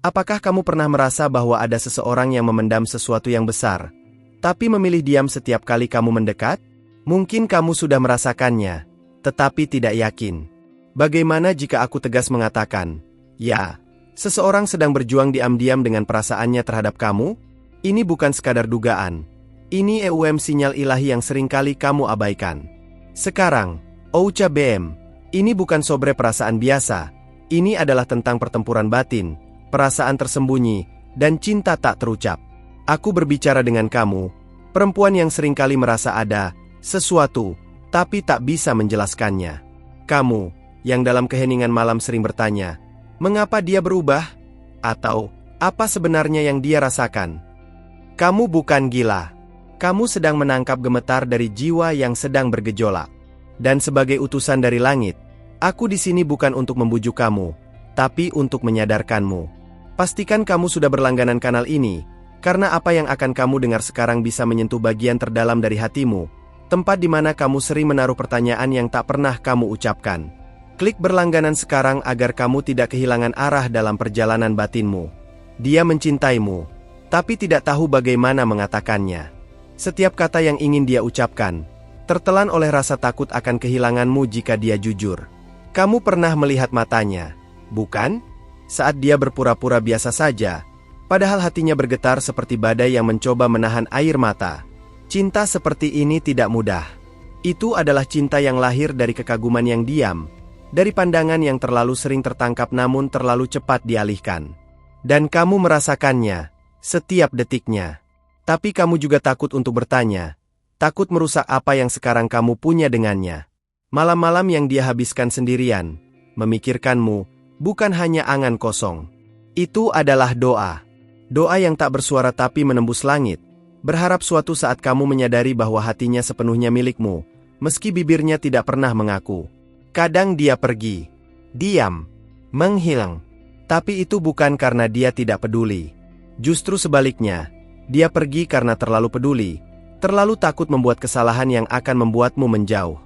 Apakah kamu pernah merasa bahwa ada seseorang yang memendam sesuatu yang besar, tapi memilih diam setiap kali kamu mendekat? Mungkin kamu sudah merasakannya, tetapi tidak yakin. Bagaimana jika aku tegas mengatakan, ya, seseorang sedang berjuang diam-diam dengan perasaannya terhadap kamu? Ini bukan sekadar dugaan. Ini sinyal ilahi yang seringkali kamu abaikan. Sekarang, Oucha BM, ini bukan sobre perasaan biasa. Ini adalah tentang pertempuran batin, perasaan tersembunyi, dan cinta tak terucap. Aku berbicara dengan kamu, perempuan yang seringkali merasa ada sesuatu, tapi tak bisa menjelaskannya. Kamu, yang dalam keheningan malam sering bertanya, mengapa dia berubah? Atau, apa sebenarnya yang dia rasakan? Kamu bukan gila. Kamu sedang menangkap gemetar dari jiwa yang sedang bergejolak. Dan sebagai utusan dari langit, aku di sini bukan untuk membujuk kamu, tapi untuk menyadarkanmu. Pastikan kamu sudah berlangganan kanal ini, karena apa yang akan kamu dengar sekarang bisa menyentuh bagian terdalam dari hatimu, tempat di mana kamu sering menaruh pertanyaan yang tak pernah kamu ucapkan. Klik berlangganan sekarang agar kamu tidak kehilangan arah dalam perjalanan batinmu. Dia mencintaimu, tapi tidak tahu bagaimana mengatakannya. Setiap kata yang ingin dia ucapkan, tertelan oleh rasa takut akan kehilanganmu jika dia jujur. Kamu pernah melihat matanya, bukan? Saat dia berpura-pura biasa saja, padahal hatinya bergetar seperti badai yang mencoba menahan air mata. Cinta seperti ini tidak mudah. Itu adalah cinta yang lahir dari kekaguman yang diam, dari pandangan yang terlalu sering tertangkap namun terlalu cepat dialihkan. Dan kamu merasakannya, setiap detiknya. Tapi kamu juga takut untuk bertanya, takut merusak apa yang sekarang kamu punya dengannya. Malam-malam yang dia habiskan sendirian, memikirkanmu, bukan hanya angan kosong. Itu adalah doa. Doa yang tak bersuara tapi menembus langit, berharap suatu saat kamu menyadari bahwa hatinya sepenuhnya milikmu, meski bibirnya tidak pernah mengaku. Kadang dia pergi, diam, menghilang. Tapi itu bukan karena dia tidak peduli. Justru sebaliknya, dia pergi karena terlalu peduli, terlalu takut membuat kesalahan yang akan membuatmu menjauh.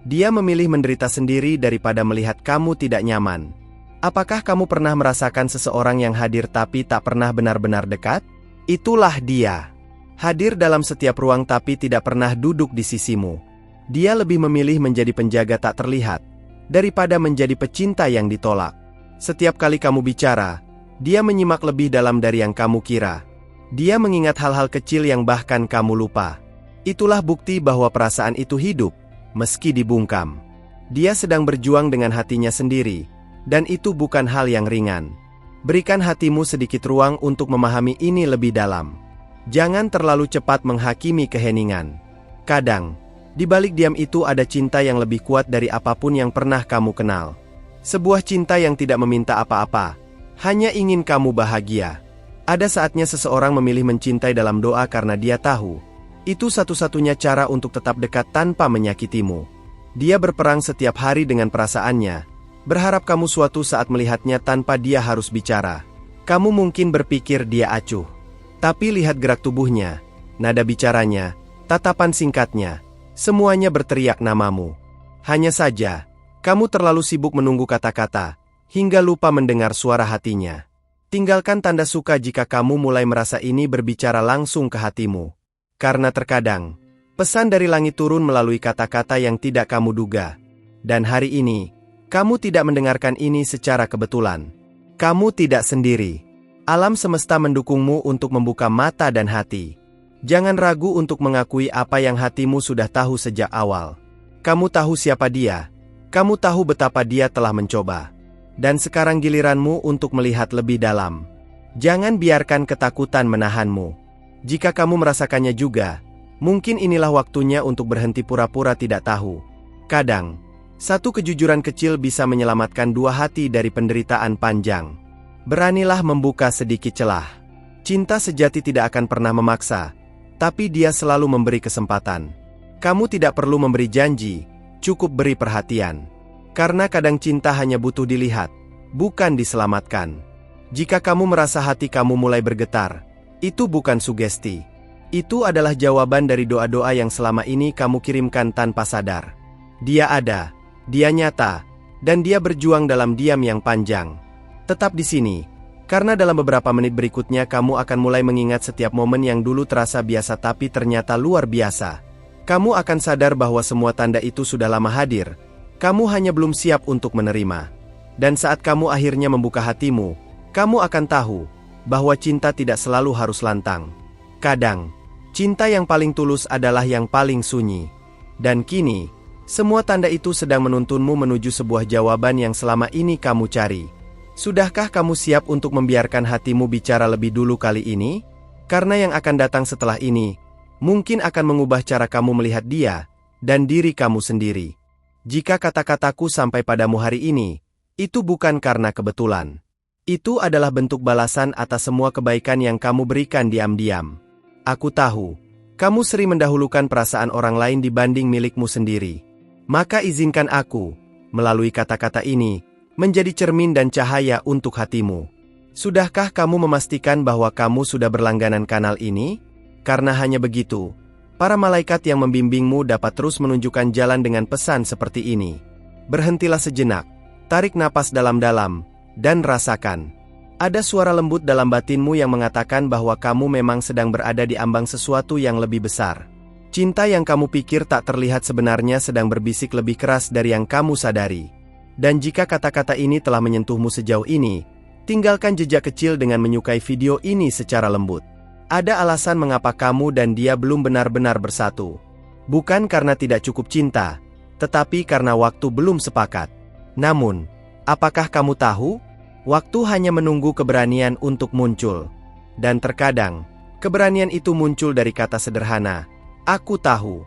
Dia memilih menderita sendiri daripada melihat kamu tidak nyaman. Apakah kamu pernah merasakan seseorang yang hadir tapi tak pernah benar-benar dekat? Itulah dia. Hadir dalam setiap ruang tapi tidak pernah duduk di sisimu. Dia lebih memilih menjadi penjaga tak terlihat, daripada menjadi pecinta yang ditolak. Setiap kali kamu bicara, dia menyimak lebih dalam dari yang kamu kira. Dia mengingat hal-hal kecil yang bahkan kamu lupa. Itulah bukti bahwa perasaan itu hidup, meski dibungkam. Dia sedang berjuang dengan hatinya sendiri, dan itu bukan hal yang ringan. Berikan hatimu sedikit ruang untuk memahami ini lebih dalam. Jangan terlalu cepat menghakimi keheningan. Kadang, di balik diam itu ada cinta yang lebih kuat dari apapun yang pernah kamu kenal. Sebuah cinta yang tidak meminta apa-apa, hanya ingin kamu bahagia. Ada saatnya seseorang memilih mencintai dalam doa karena dia tahu, itu satu-satunya cara untuk tetap dekat tanpa menyakitimu. Dia berperang setiap hari dengan perasaannya, berharap kamu suatu saat melihatnya tanpa dia harus bicara. Kamu mungkin berpikir dia acuh, tapi lihat gerak tubuhnya, nada bicaranya, tatapan singkatnya, semuanya berteriak namamu. Hanya saja, kamu terlalu sibuk menunggu kata-kata, hingga lupa mendengar suara hatinya. Tinggalkan tanda suka jika kamu mulai merasa ini berbicara langsung ke hatimu. Karena terkadang, pesan dari langit turun melalui kata-kata yang tidak kamu duga. Dan hari ini, kamu tidak mendengarkan ini secara kebetulan. Kamu tidak sendiri. Alam semesta mendukungmu untuk membuka mata dan hati. Jangan ragu untuk mengakui apa yang hatimu sudah tahu sejak awal. Kamu tahu siapa dia. Kamu tahu betapa dia telah mencoba. Dan sekarang giliranmu untuk melihat lebih dalam. Jangan biarkan ketakutan menahanmu. Jika kamu merasakannya juga, mungkin inilah waktunya untuk berhenti pura-pura tidak tahu. Kadang, satu kejujuran kecil bisa menyelamatkan dua hati dari penderitaan panjang. Beranilah membuka sedikit celah. Cinta sejati tidak akan pernah memaksa, tapi dia selalu memberi kesempatan. Kamu tidak perlu memberi janji, cukup beri perhatian. Karena kadang cinta hanya butuh dilihat, bukan diselamatkan. Jika kamu merasa hati kamu mulai bergetar, itu bukan sugesti. Itu adalah jawaban dari doa-doa yang selama ini kamu kirimkan tanpa sadar. Dia ada, dia nyata, dan dia berjuang dalam diam yang panjang. Tetap di sini, Karena dalam beberapa menit berikutnya kamu akan mulai mengingat setiap momen yang dulu terasa biasa tapi ternyata luar biasa. Kamu akan sadar bahwa semua tanda itu sudah lama hadir. Kamu hanya belum siap untuk menerima. Dan saat kamu akhirnya membuka hatimu, kamu akan tahu bahwa cinta tidak selalu harus lantang. Kadang, cinta yang paling tulus adalah yang paling sunyi. Dan kini, semua tanda itu sedang menuntunmu menuju sebuah jawaban yang selama ini kamu cari. Sudahkah kamu siap untuk membiarkan hatimu bicara lebih dulu kali ini? Karena yang akan datang setelah ini, mungkin akan mengubah cara kamu melihat dia, dan diri kamu sendiri. Jika kata-kataku sampai padamu hari ini, itu bukan karena kebetulan. Itu adalah bentuk balasan atas semua kebaikan yang kamu berikan diam-diam. Aku tahu, kamu sering mendahulukan perasaan orang lain dibanding milikmu sendiri. Maka izinkan aku, melalui kata-kata ini, menjadi cermin dan cahaya untuk hatimu. Sudahkah kamu memastikan bahwa kamu sudah berlangganan kanal ini? Karena hanya begitu, para malaikat yang membimbingmu dapat terus menunjukkan jalan dengan pesan seperti ini. Berhentilah sejenak, tarik napas dalam-dalam, dan rasakan. Ada suara lembut dalam batinmu yang mengatakan bahwa kamu memang sedang berada di ambang sesuatu yang lebih besar. Cinta yang kamu pikir tak terlihat sebenarnya sedang berbisik lebih keras dari yang kamu sadari. Dan jika kata-kata ini telah menyentuhmu sejauh ini, tinggalkan jejak kecil dengan menyukai video ini secara lembut. Ada alasan mengapa kamu dan dia belum benar-benar bersatu. Bukan karena tidak cukup cinta, tetapi karena waktu belum sepakat. Namun, apakah kamu tahu? Waktu hanya menunggu keberanian untuk muncul. Dan terkadang, keberanian itu muncul dari kata sederhana, "Aku tahu."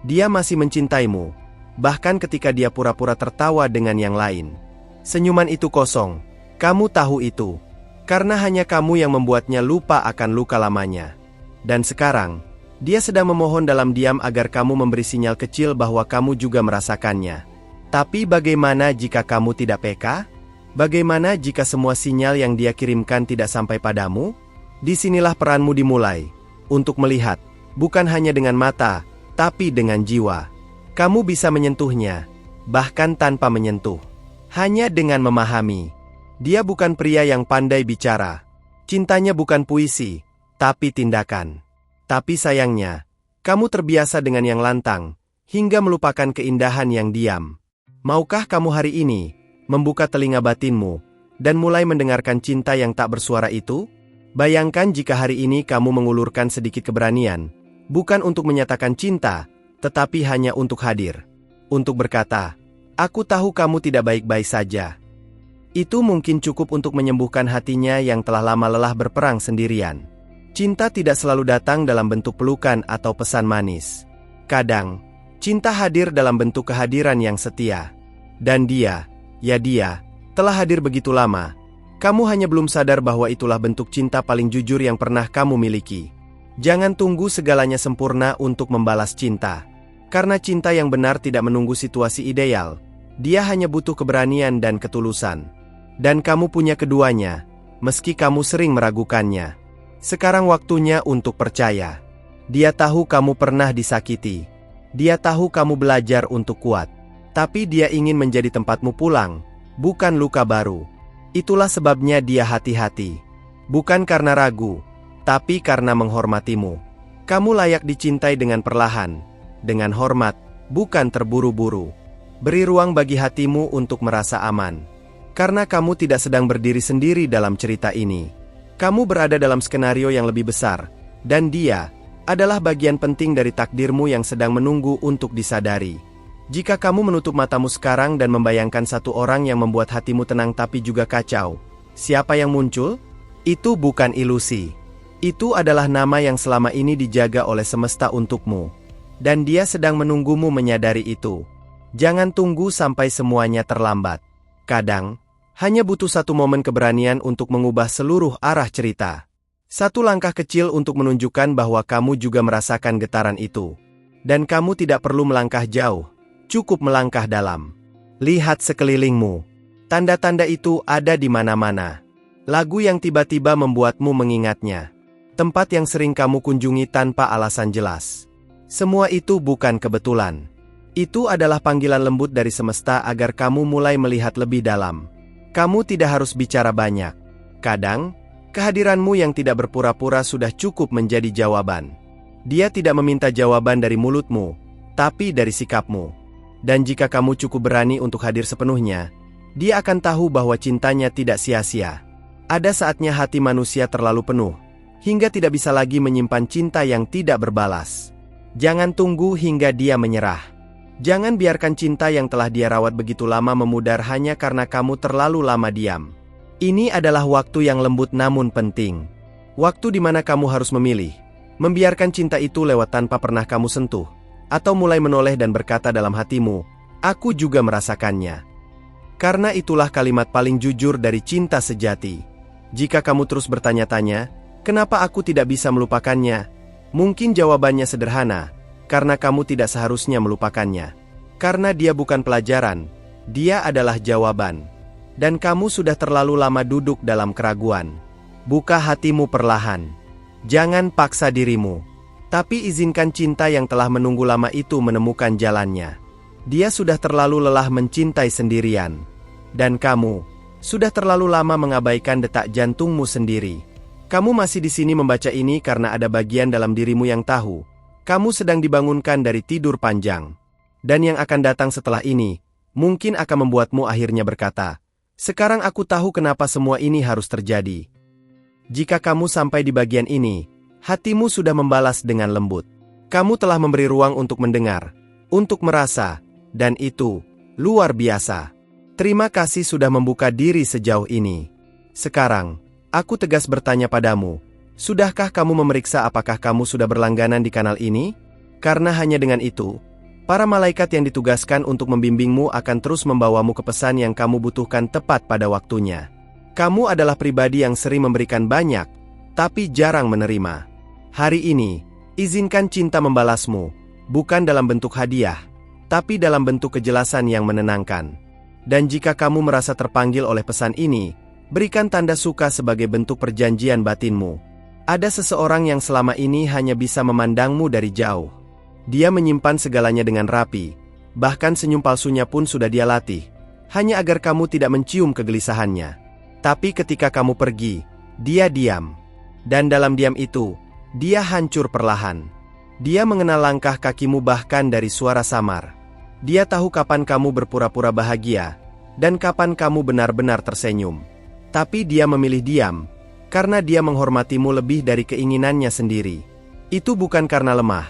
Dia masih mencintaimu. Bahkan ketika dia pura-pura tertawa dengan yang lain. Senyuman itu kosong. Kamu tahu itu. Karena hanya kamu yang membuatnya lupa akan luka lamanya. Dan sekarang, dia sedang memohon dalam diam agar kamu memberi sinyal kecil bahwa kamu juga merasakannya. Tapi bagaimana jika kamu tidak peka? Bagaimana jika semua sinyal yang dia kirimkan tidak sampai padamu? Disinilah peranmu dimulai. Untuk melihat, bukan hanya dengan mata, tapi dengan jiwa. Kamu bisa menyentuhnya, bahkan tanpa menyentuh. Hanya dengan memahami. Dia bukan pria yang pandai bicara. Cintanya bukan puisi, tapi tindakan. Tapi sayangnya, kamu terbiasa dengan yang lantang, hingga melupakan keindahan yang diam. Maukah kamu hari ini, membuka telinga batinmu, dan mulai mendengarkan cinta yang tak bersuara itu? Bayangkan jika hari ini kamu mengulurkan sedikit keberanian, bukan untuk menyatakan cinta, tetapi hanya untuk hadir. Untuk berkata, "Aku tahu kamu tidak baik-baik saja." Itu mungkin cukup untuk menyembuhkan hatinya yang telah lama lelah berperang sendirian. Cinta tidak selalu datang dalam bentuk pelukan atau pesan manis. Kadang, cinta hadir dalam bentuk kehadiran yang setia. Dan dia, telah hadir begitu lama. Kamu hanya belum sadar bahwa itulah bentuk cinta paling jujur yang pernah kamu miliki. Jangan tunggu segalanya sempurna untuk membalas cinta. Karena cinta yang benar tidak menunggu situasi ideal. Dia hanya butuh keberanian dan ketulusan. Dan kamu punya keduanya, meski kamu sering meragukannya. Sekarang waktunya untuk percaya. Dia tahu kamu pernah disakiti. Dia tahu kamu belajar untuk kuat. Tapi dia ingin menjadi tempatmu pulang, bukan luka baru. Itulah sebabnya dia hati-hati. Bukan karena ragu, tapi karena menghormatimu. Kamu layak dicintai dengan perlahan, dengan hormat, bukan terburu-buru. Beri ruang bagi hatimu untuk merasa aman. Karena kamu tidak sedang berdiri sendiri dalam cerita ini. Kamu berada dalam skenario yang lebih besar, dan dia adalah bagian penting dari takdirmu yang sedang menunggu untuk disadari. Jika kamu menutup matamu sekarang dan membayangkan satu orang yang membuat hatimu tenang tapi juga kacau, siapa yang muncul? Itu bukan ilusi. Itu adalah nama yang selama ini dijaga oleh semesta untukmu. Dan dia sedang menunggumu menyadari itu. Jangan tunggu sampai semuanya terlambat. Kadang, hanya butuh satu momen keberanian untuk mengubah seluruh arah cerita. Satu langkah kecil untuk menunjukkan bahwa kamu juga merasakan getaran itu. Dan kamu tidak perlu melangkah jauh, cukup melangkah dalam. Lihat sekelilingmu. Tanda-tanda itu ada di mana-mana. Lagu yang tiba-tiba membuatmu mengingatnya. Tempat yang sering kamu kunjungi tanpa alasan jelas. Semua itu bukan kebetulan. Itu adalah panggilan lembut dari semesta agar kamu mulai melihat lebih dalam. Kamu tidak harus bicara banyak. Kadang, kehadiranmu yang tidak berpura-pura sudah cukup menjadi jawaban. Dia tidak meminta jawaban dari mulutmu, tapi dari sikapmu. Dan jika kamu cukup berani untuk hadir sepenuhnya, dia akan tahu bahwa cintanya tidak sia-sia. Ada saatnya hati manusia terlalu penuh, hingga tidak bisa lagi menyimpan cinta yang tidak berbalas. Jangan tunggu hingga dia menyerah. Jangan biarkan cinta yang telah dia rawat begitu lama memudar hanya karena kamu terlalu lama diam. Ini adalah waktu yang lembut namun penting. Waktu di mana kamu harus memilih, membiarkan cinta itu lewat tanpa pernah kamu sentuh, atau mulai menoleh dan berkata dalam hatimu, "Aku juga merasakannya." Karena itulah kalimat paling jujur dari cinta sejati. Jika kamu terus bertanya-tanya, "Kenapa aku tidak bisa melupakannya?" Mungkin jawabannya sederhana, karena kamu tidak seharusnya melupakannya. Karena dia bukan pelajaran, dia adalah jawaban. Dan kamu sudah terlalu lama duduk dalam keraguan. Buka hatimu perlahan. Jangan paksa dirimu. Tapi izinkan cinta yang telah menunggu lama itu menemukan jalannya. Dia sudah terlalu lelah mencintai sendirian. Dan kamu sudah terlalu lama mengabaikan detak jantungmu sendiri. Kamu masih di sini membaca ini karena ada bagian dalam dirimu yang tahu kamu sedang dibangunkan dari tidur panjang. Dan yang akan datang setelah ini mungkin akan membuatmu akhirnya berkata, "Sekarang aku tahu kenapa semua ini harus terjadi." Jika kamu sampai di bagian ini, hatimu sudah membalas dengan lembut. Kamu telah memberi ruang untuk mendengar, untuk merasa, dan itu luar biasa. Terima kasih sudah membuka diri sejauh ini. Sekarang, aku tegas bertanya padamu, sudahkah kamu memeriksa apakah kamu sudah berlangganan di kanal ini? Karena hanya dengan itu, para malaikat yang ditugaskan untuk membimbingmu akan terus membawamu ke pesan yang kamu butuhkan tepat pada waktunya. Kamu adalah pribadi yang sering memberikan banyak, tapi jarang menerima. Hari ini, izinkan cinta membalasmu, bukan dalam bentuk hadiah, tapi dalam bentuk kejelasan yang menenangkan. Dan jika kamu merasa terpanggil oleh pesan ini, berikan tanda suka sebagai bentuk perjanjian batinmu. Ada seseorang yang selama ini hanya bisa memandangmu dari jauh. Dia menyimpan segalanya dengan rapi, bahkan senyum palsunya pun sudah dia latih, hanya agar kamu tidak mencium kegelisahannya. Tapi ketika kamu pergi, dia diam. Dan dalam diam itu, dia hancur perlahan. Dia mengenal langkah kakimu bahkan dari suara samar. Dia tahu kapan kamu berpura-pura bahagia, dan kapan kamu benar-benar tersenyum. Tapi dia memilih diam, karena dia menghormatimu lebih dari keinginannya sendiri. Itu bukan karena lemah.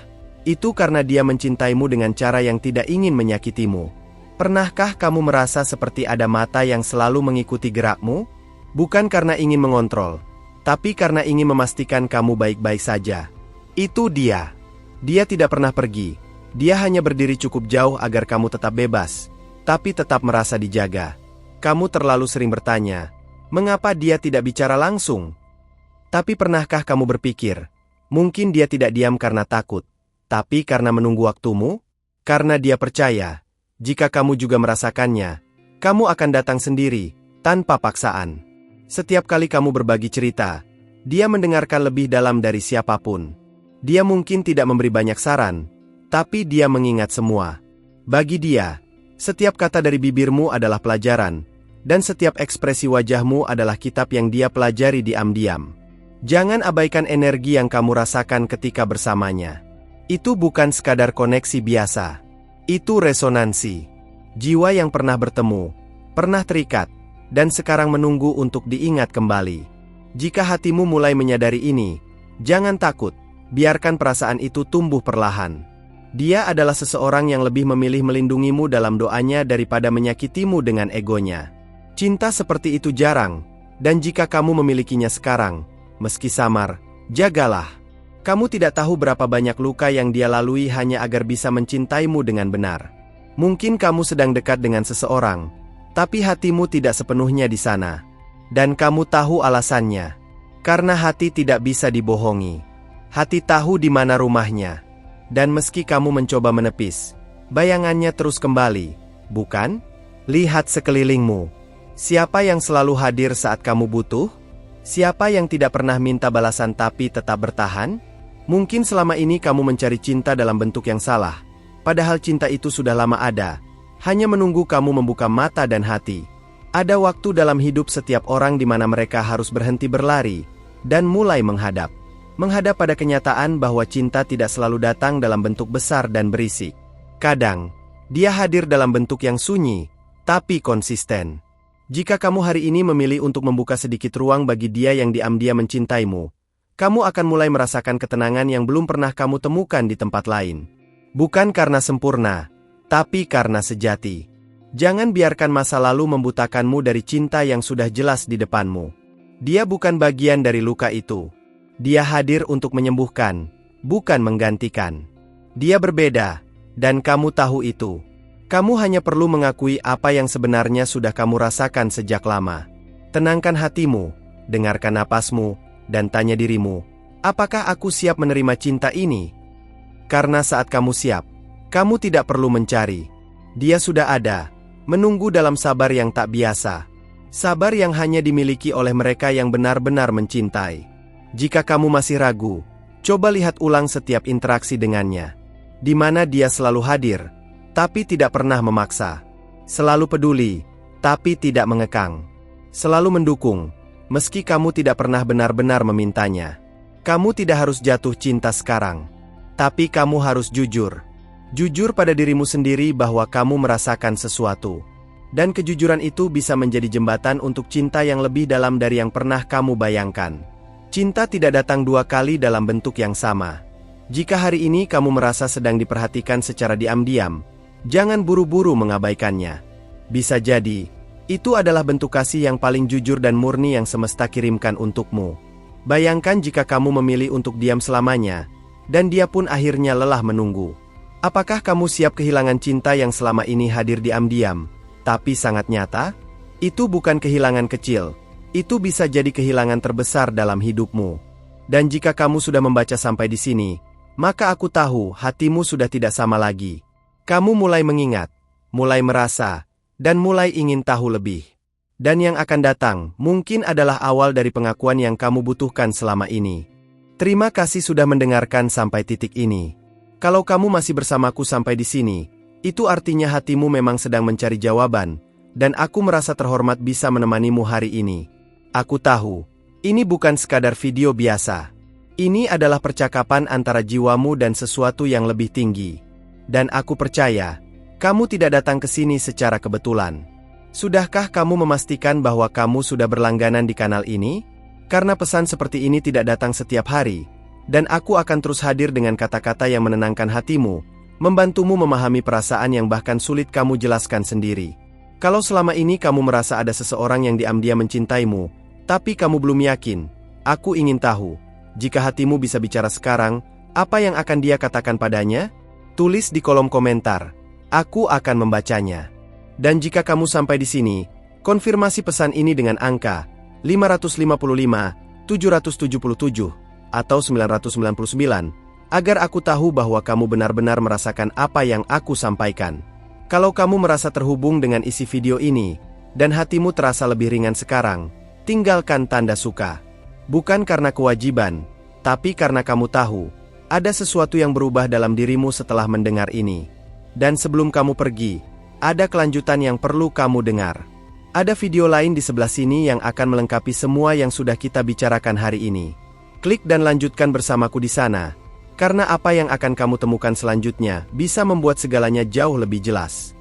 Itu karena dia mencintaimu dengan cara yang tidak ingin menyakitimu. Pernahkah kamu merasa seperti ada mata yang selalu mengikuti gerakmu? Bukan karena ingin mengontrol, tapi karena ingin memastikan kamu baik-baik saja. Itu dia. Dia tidak pernah pergi. Dia hanya berdiri cukup jauh agar kamu tetap bebas, tapi tetap merasa dijaga. Kamu terlalu sering bertanya, mengapa dia tidak bicara langsung? Tapi pernahkah kamu berpikir, mungkin dia tidak diam karena takut, tapi karena menunggu waktumu? Karena dia percaya, jika kamu juga merasakannya, kamu akan datang sendiri, tanpa paksaan. Setiap kali kamu berbagi cerita, dia mendengarkan lebih dalam dari siapapun. Dia mungkin tidak memberi banyak saran, tapi dia mengingat semua. Bagi dia, setiap kata dari bibirmu adalah pelajaran, dan setiap ekspresi wajahmu adalah kitab yang dia pelajari diam-diam. Jangan abaikan energi yang kamu rasakan ketika bersamanya. Itu bukan sekadar koneksi biasa. Itu resonansi. Jiwa yang pernah bertemu, pernah terikat, dan sekarang menunggu untuk diingat kembali. Jika hatimu mulai menyadari ini, jangan takut, biarkan perasaan itu tumbuh perlahan. Dia adalah seseorang yang lebih memilih melindungimu dalam doanya daripada menyakitimu dengan egonya. Cinta seperti itu jarang, dan jika kamu memilikinya sekarang, meski samar, jagalah. Kamu tidak tahu berapa banyak luka yang dia lalui hanya agar bisa mencintaimu dengan benar. Mungkin kamu sedang dekat dengan seseorang, tapi hatimu tidak sepenuhnya di sana. Dan kamu tahu alasannya. Karena hati tidak bisa dibohongi. Hati tahu di mana rumahnya. Dan meski kamu mencoba menepis, bayangannya terus kembali, bukan? Lihat sekelilingmu. Siapa yang selalu hadir saat kamu butuh? Siapa yang tidak pernah minta balasan tapi tetap bertahan? Mungkin selama ini kamu mencari cinta dalam bentuk yang salah, padahal cinta itu sudah lama ada, hanya menunggu kamu membuka mata dan hati. Ada waktu dalam hidup setiap orang di mana mereka harus berhenti berlari dan mulai menghadap. Menghadap pada kenyataan bahwa cinta tidak selalu datang dalam bentuk besar dan berisik. Kadang, dia hadir dalam bentuk yang sunyi, tapi konsisten. Jika kamu hari ini memilih untuk membuka sedikit ruang bagi dia yang diam-diam mencintaimu, kamu akan mulai merasakan ketenangan yang belum pernah kamu temukan di tempat lain. Bukan karena sempurna, tapi karena sejati. Jangan biarkan masa lalu membutakanmu dari cinta yang sudah jelas di depanmu. Dia bukan bagian dari luka itu. Dia hadir untuk menyembuhkan, bukan menggantikan. Dia berbeda, dan kamu tahu itu. Kamu hanya perlu mengakui apa yang sebenarnya sudah kamu rasakan sejak lama. Tenangkan hatimu, dengarkan napasmu, dan tanya dirimu, apakah aku siap menerima cinta ini? Karena saat kamu siap, kamu tidak perlu mencari. Dia sudah ada, menunggu dalam sabar yang tak biasa. Sabar yang hanya dimiliki oleh mereka yang benar-benar mencintai. Jika kamu masih ragu, coba lihat ulang setiap interaksi dengannya. Di mana dia selalu hadir, tapi tidak pernah memaksa. Selalu peduli, tapi tidak mengekang. Selalu mendukung, meski kamu tidak pernah benar-benar memintanya. Kamu tidak harus jatuh cinta sekarang, tapi kamu harus jujur. Jujur pada dirimu sendiri bahwa kamu merasakan sesuatu. Dan kejujuran itu bisa menjadi jembatan untuk cinta yang lebih dalam dari yang pernah kamu bayangkan. Cinta tidak datang dua kali dalam bentuk yang sama. Jika hari ini kamu merasa sedang diperhatikan secara diam-diam, jangan buru-buru mengabaikannya. Bisa jadi, itu adalah bentuk kasih yang paling jujur dan murni yang semesta kirimkan untukmu. Bayangkan jika kamu memilih untuk diam selamanya, dan dia pun akhirnya lelah menunggu. Apakah kamu siap kehilangan cinta yang selama ini hadir diam-diam, tapi sangat nyata? Itu bukan kehilangan kecil, itu bisa jadi kehilangan terbesar dalam hidupmu. Dan jika kamu sudah membaca sampai di sini, maka aku tahu hatimu sudah tidak sama lagi. Kamu mulai mengingat, mulai merasa, dan mulai ingin tahu lebih. Dan yang akan datang mungkin adalah awal dari pengakuan yang kamu butuhkan selama ini. Terima kasih sudah mendengarkan sampai titik ini. Kalau kamu masih bersamaku sampai di sini, itu artinya hatimu memang sedang mencari jawaban, dan aku merasa terhormat bisa menemanimu hari ini. Aku tahu, ini bukan sekadar video biasa. Ini adalah percakapan antara jiwamu dan sesuatu yang lebih tinggi. Dan aku percaya, kamu tidak datang ke sini secara kebetulan. Sudahkah kamu memastikan bahwa kamu sudah berlangganan di kanal ini? Karena pesan seperti ini tidak datang setiap hari. Dan aku akan terus hadir dengan kata-kata yang menenangkan hatimu, membantumu memahami perasaan yang bahkan sulit kamu jelaskan sendiri. Kalau selama ini kamu merasa ada seseorang yang diam-diam mencintaimu, tapi kamu belum yakin, aku ingin tahu, jika hatimu bisa bicara sekarang, apa yang akan dia katakan padanya? Tulis di kolom komentar, aku akan membacanya. Dan jika kamu sampai di sini, konfirmasi pesan ini dengan angka 555, 777, atau 999, agar aku tahu bahwa kamu benar-benar merasakan apa yang aku sampaikan. Kalau kamu merasa terhubung dengan isi video ini, dan hatimu terasa lebih ringan sekarang, tinggalkan tanda suka. Bukan karena kewajiban, tapi karena kamu tahu, ada sesuatu yang berubah dalam dirimu setelah mendengar ini. Dan sebelum kamu pergi, ada kelanjutan yang perlu kamu dengar. Ada video lain di sebelah sini yang akan melengkapi semua yang sudah kita bicarakan hari ini. Klik dan lanjutkan bersamaku di sana, karena apa yang akan kamu temukan selanjutnya bisa membuat segalanya jauh lebih jelas.